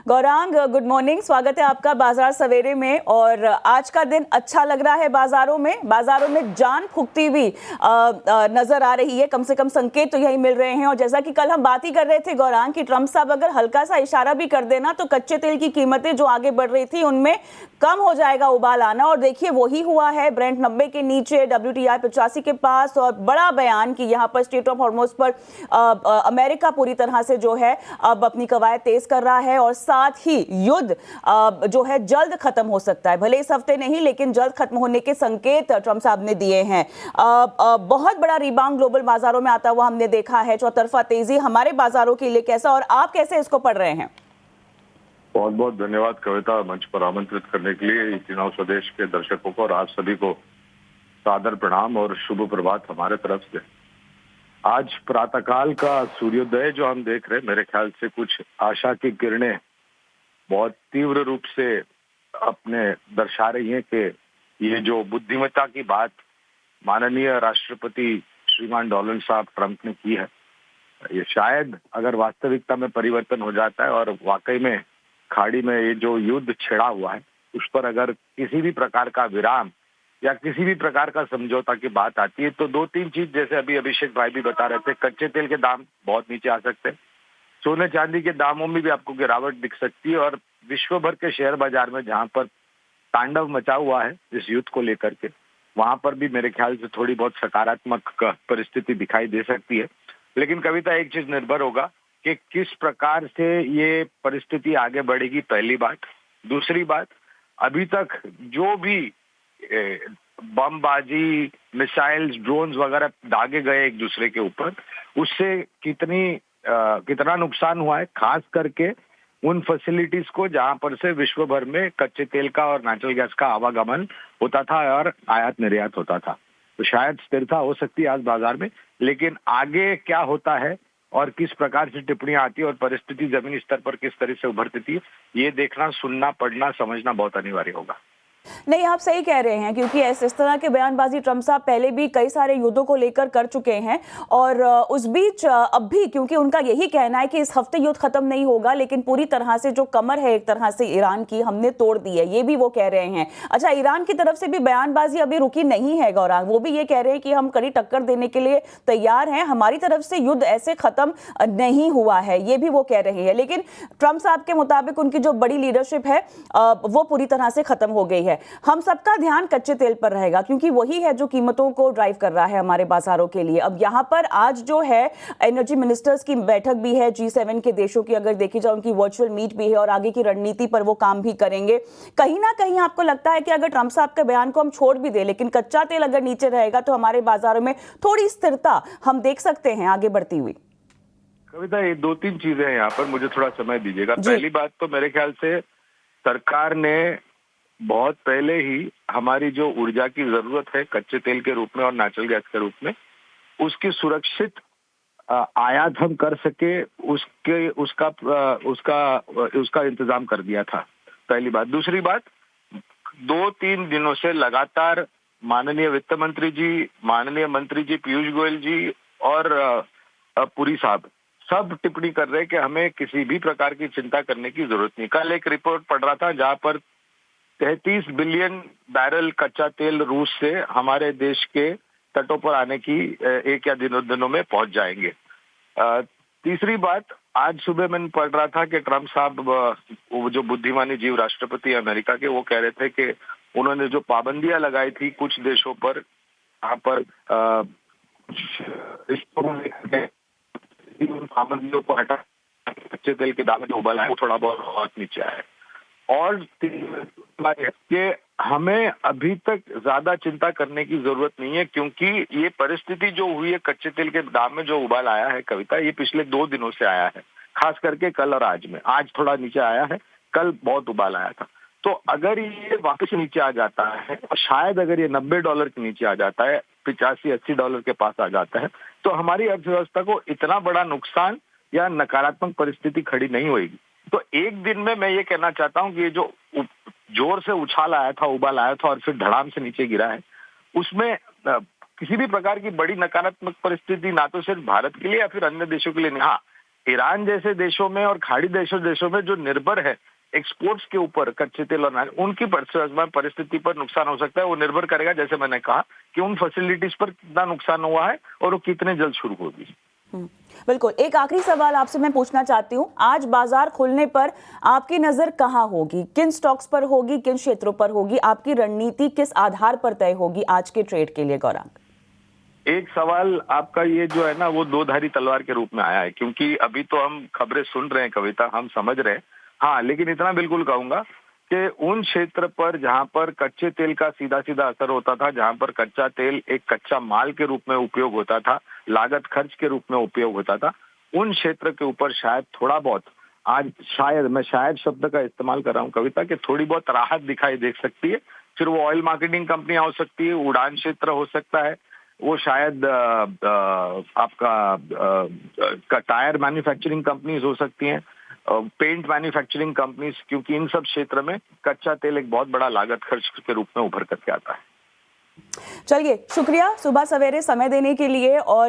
Gaurang, good morning. स्वागत है आपका बाजार सवेरे में। और आज का दिन अच्छा लग रहा है बाजारों में जान फूकती हुई नजर आ रही है। कम से कम संकेत तो यही मिल रहे हैं। और जैसा कि कल हम बात ही कर रहे थे गौरांग कि ट्रंप साहब अगर हल्का सा इशारा भी कर देना तो कच्चे तेल की कीमतें जो आगे बढ़ रही थी उनमें कम हो जाएगा उबाल आना। और देखिए वही हुआ है। ब्रेंट 90 के नीचे, WTI 85 के पास। और बड़ा बयान कि यहाँ पर स्ट्रेट ऑफ हॉर्मुज़ पर अमेरिका पूरी तरह से जो है अब अपनी कवायद तेज कर रहा है। और साथ ही युद्ध जो है जल्द खत्म हो सकता है, भले इस हफ्ते नहीं लेकिन जल्द खत्म होने के संकेत ट्रंप साहब ने दिए हैं। बहुत बड़ा रिबाउंड ग्लोबल बाजारों में आता हुआ हमने देखा है। चौतरफा तेजी हमारे बाजारों के लिए कैसा, और आप कैसे इसको पढ़ रहे हैं? बहुत बहुत धन्यवाद कविता, मंच पर आमंत्रित करने के लिए। चुनाव स्वदेश के दर्शकों को और आप सभी को सादर प्रणाम और शुभ प्रभात हमारे तरफ से। आज प्रातःकाल का सूर्योदय जो हम देख रहे हैं, मेरे ख्याल से कुछ आशा की किरणें बहुत तीव्र रूप से अपने दर्शा रही हैं कि ये जो बुद्धिमत्ता की बात माननीय राष्ट्रपति श्रीमान डोनाल्ड साहब ट्रंप ने की है, ये शायद अगर वास्तविकता में परिवर्तन हो जाता है और वाकई में खाड़ी में ये जो युद्ध छिड़ा हुआ है उस पर अगर किसी भी प्रकार का विराम या किसी भी प्रकार का समझौता की बात आती है तो दो तीन चीज, जैसे अभी अभिषेक भाई भी बता रहे थे, कच्चे तेल के दाम बहुत नीचे आ सकते हैं, सोने चांदी के दामों में भी आपको गिरावट दिख सकती है, और विश्व भर के शेयर बाजार में जहां पर तांडव मचा हुआ है इस युद्ध को लेकर के, वहां पर भी मेरे ख्याल से थोड़ी बहुत सकारात्मक परिस्थिति दिखाई दे सकती है। लेकिन कविता, एक चीज निर्भर होगा कि किस प्रकार से ये परिस्थिति आगे बढ़ेगी, पहली बात। दूसरी बात, अभी तक जो भी बमबाजी, मिसाइल्स, ड्रोन्स वगैरह दागे गए एक दूसरे के ऊपर, उससे कितना नुकसान हुआ है, खास करके उन फैसिलिटीज को जहां पर से विश्व भर में कच्चे तेल का और नेचुरल गैस का आवागमन होता था और आयात निर्यात होता था। तो शायद स्थिरता हो सकती है आज बाजार में, लेकिन आगे क्या होता है और किस प्रकार से टिप्पणियां आती है और परिस्थिति जमीनी स्तर पर किस तरह से उभरती थी, ये देखना, सुनना, पढ़ना, समझना बहुत अनिवार्य होगा। नहीं, आप सही कह रहे हैं, क्योंकि इस तरह के बयानबाजी ट्रंप साहब पहले भी कई सारे युद्धों को लेकर कर चुके हैं। और उस बीच अब भी क्योंकि उनका यही कहना है कि इस हफ्ते युद्ध खत्म नहीं होगा, लेकिन पूरी तरह से जो कमर है एक तरह से ईरान की हमने तोड़ दी है, ये भी वो कह रहे हैं। अच्छा, ईरान की तरफ से भी बयानबाजी अभी रुकी नहीं है गौरांग, वो भी ये कह रहे हैं कि हम कड़ी टक्कर देने के लिए तैयार हैं, हमारी तरफ से युद्ध ऐसे खत्म नहीं हुआ है, ये भी वो कह रहे हैं। लेकिन ट्रंप साहब के मुताबिक उनकी जो बड़ी लीडरशिप है वो पूरी तरह से खत्म हो गई है। हम सबका ध्यान कच्चे तेल पर रहेगा, क्योंकि वही है जो कीमतों को ड्राइव कर रहा है हमारे बाजारों के लिए। अब यहाँ पर आज जो है एनर्जी मिनिस्टर्स की बैठक भी है, G7 के देशों की अगर देखी जाए, उनकी वर्चुअल मीट भी है और आगे की रणनीति पर वो काम भी करेंगे। कहीं ना कहीं आपको लगता है कि अगर ट्रंप साहब के बयान को हम छोड़ भी दें, लेकिन कच्चा तेल अगर नीचे रहेगा तो हमारे बाजारों में थोड़ी स्थिरता हम देख सकते हैं आगे बढ़ती हुई? कविता, ये दो तीन चीजें हैं यहाँ पर, मुझे थोड़ा समय दीजिएगा। पहली बात तो मेरे ख्याल से सरकार ने बहुत पहले ही हमारी जो ऊर्जा की जरूरत है कच्चे तेल के रूप में और नेचुरल गैस के रूप में, उसकी सुरक्षित आयात हम कर सके, उसका इंतजाम कर दिया था, पहली बात। दूसरी बात, 2-3 दिनों से लगातार माननीय वित्त मंत्री जी, माननीय मंत्री जी पीयूष गोयल जी और पुरी साहब सब टिप्पणी कर रहे हैं कि हमें किसी भी प्रकार की चिंता करने की जरूरत नहीं। कल एक रिपोर्ट पढ़ रहा था जहां पर 33 बिलियन बैरल कच्चा तेल रूस से हमारे देश के तटों पर आने की एक या दिनों में पहुंच जाएंगे। तीसरी बात, आज सुबह मैंने पढ़ रहा था कि ट्रंप साहब, जो बुद्धिमानी जीव राष्ट्रपति अमेरिका के, वो कह रहे थे कि उन्होंने जो पाबंदियां लगाई थी कुछ देशों पर, यहाँ पर उन पाबंदियों को हटा कच्चे तेल के दाम जो उबल है वो थोड़ा बहुत नीचे आया है। और कि हमें अभी तक ज्यादा चिंता करने की जरूरत नहीं है, क्योंकि ये परिस्थिति जो हुई है कच्चे तेल के दाम में जो उबाल आया है कविता, ये पिछले 2 दिनों से आया है, खास करके कल और आज में। आज थोड़ा नीचे आया है, कल बहुत उबाल आया था। तो अगर ये वापस नीचे आ जाता है और शायद अगर ये $90 के नीचे आ जाता है, $85-80 के पास आ जाता है, तो हमारी अर्थव्यवस्था को इतना बड़ा नुकसान या नकारात्मक परिस्थिति खड़ी नहीं होगी। तो एक दिन में मैं ये कहना चाहता हूं कि ये जो जोर से उछाल आया था, उबाल आया था और फिर धड़ाम से नीचे गिरा है, उसमें किसी भी प्रकार की बड़ी नकारात्मक परिस्थिति ना तो सिर्फ भारत के लिए या फिर अन्य देशों के लिए नहीं। हाँ, ईरान जैसे देशों में और खाड़ी देशों में जो निर्भर है एक्सपोर्ट्स के ऊपर कच्चे तेल और अनाज, उनकी परिस्थिति पर नुकसान हो सकता है। वो निर्भर करेगा, जैसे मैंने कहा, कि उन फैसिलिटीज पर कितना नुकसान हुआ है और वो कितने जल्द शुरू होगी। बिल्कुल। एक आखिरी सवाल आपसे मैं पूछना चाहती हूँ, आज बाजार खुलने पर आपकी नजर कहाँ होगी, किन स्टॉक्स पर होगी, किन क्षेत्रों पर होगी, आपकी रणनीति किस आधार पर तय होगी आज के ट्रेड के लिए? गौरांग, एक सवाल आपका ये जो है ना, वो दो धारी तलवार के रूप में आया है, क्योंकि अभी तो हम खबरें सुन रहे हैं कविता, हम समझ रहे हैं। हाँ, लेकिन इतना बिल्कुल कहूंगा कि उन क्षेत्र पर जहां पर कच्चे तेल का सीधा सीधा असर होता था, जहां पर कच्चा तेल एक कच्चा माल के रूप में उपयोग होता था, लागत खर्च के रूप में उपयोग होता था, उन क्षेत्र के ऊपर शायद थोड़ा बहुत, आज शायद, मैं शायद शब्द का इस्तेमाल कर रहा हूँ कविता, कि थोड़ी बहुत राहत दिखाई दे सकती है। फिर वो ऑयल मार्केटिंग कंपनियां हो सकती है, उड़ान क्षेत्र हो सकता है, वो शायद आपका टायर मैन्युफैक्चरिंग कंपनीज हो सकती हैं, पेंट मैन्युफैक्चरिंग कंपनीज, क्योंकि इन सब क्षेत्र में कच्चा तेल एक बहुत बड़ा लागत खर्च के रूप में उभर करके आता है। चलिए, शुक्रिया सुबह सवेरे समय देने के लिए। और